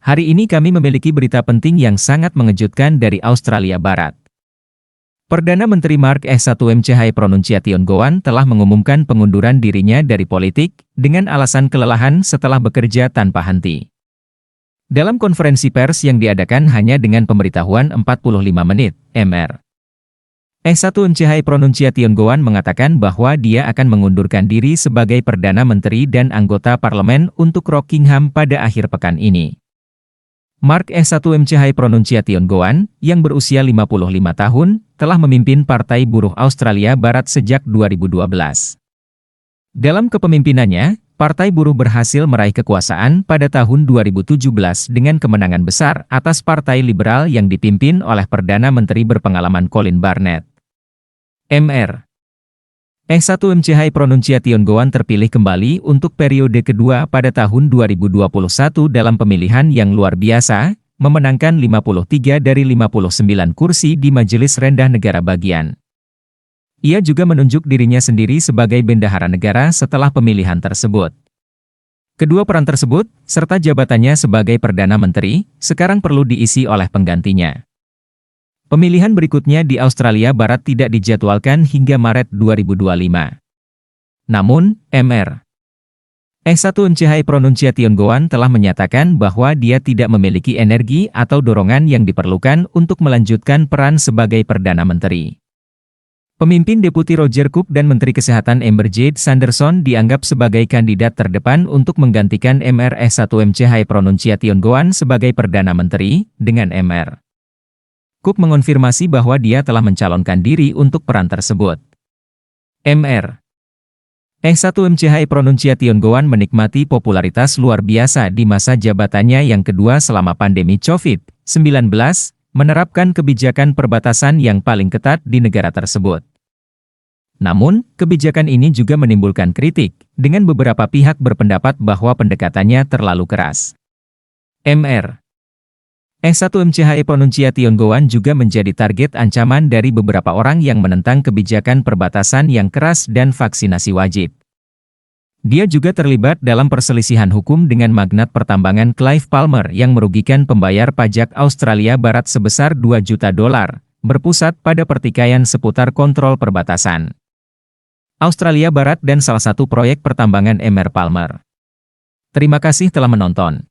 Hari ini kami memiliki berita penting yang sangat mengejutkan dari Australia Barat. Perdana Menteri Mark Pronunciation telah mengumumkan pengunduran dirinya dari politik dengan alasan kelelahan setelah bekerja tanpa henti. Dalam konferensi pers yang diadakan hanya dengan pemberitahuan 45 menit, Mr. Pronunciation mengatakan bahwa dia akan mengundurkan diri sebagai Perdana Menteri dan anggota parlemen untuk Rockingham pada akhir pekan ini. Mark Pronunciation yang berusia 55 tahun, telah memimpin Partai Buruh Australia Barat sejak 2012. Dalam kepemimpinannya, Partai Buruh berhasil meraih kekuasaan pada tahun 2017 dengan kemenangan besar atas Partai Liberal yang dipimpin oleh Perdana Menteri berpengalaman Colin Barnett. Mr. Pronunciation terpilih kembali untuk periode kedua pada tahun 2021 dalam pemilihan yang luar biasa, memenangkan 53 dari 59 kursi di Majelis Rendah Negara bagian. Ia juga menunjuk dirinya sendiri sebagai bendahara negara setelah pemilihan tersebut. Kedua peran tersebut, serta jabatannya sebagai Perdana Menteri, sekarang perlu diisi oleh penggantinya. Pemilihan berikutnya di Australia Barat tidak dijadwalkan hingga Maret 2025. Namun, Mr. Pronunciation telah menyatakan bahwa dia tidak memiliki energi atau dorongan yang diperlukan untuk melanjutkan peran sebagai Perdana Menteri. Pemimpin Deputi Roger Cook dan Menteri Kesehatan Amber Jade Sanderson dianggap sebagai kandidat terdepan untuk menggantikan Mr. Pronunciation sebagai Perdana Menteri, dengan Mr. Cook mengonfirmasi bahwa dia telah mencalonkan diri untuk peran tersebut. Mr. Pronunciation menikmati popularitas luar biasa di masa jabatannya yang kedua selama pandemi COVID-19, menerapkan kebijakan perbatasan yang paling ketat di negara tersebut. Namun, kebijakan ini juga menimbulkan kritik, dengan beberapa pihak berpendapat bahwa pendekatannya terlalu keras. Mr. Pronunciation juga menjadi target ancaman dari beberapa orang yang menentang kebijakan perbatasan yang keras dan vaksinasi wajib. Dia juga terlibat dalam perselisihan hukum dengan magnat pertambangan Clive Palmer yang merugikan pembayar pajak Australia Barat sebesar $2 juta, berpusat pada pertikaian seputar kontrol perbatasan Australia Barat dan salah satu proyek pertambangan Mr. Palmer. Terima kasih telah menonton.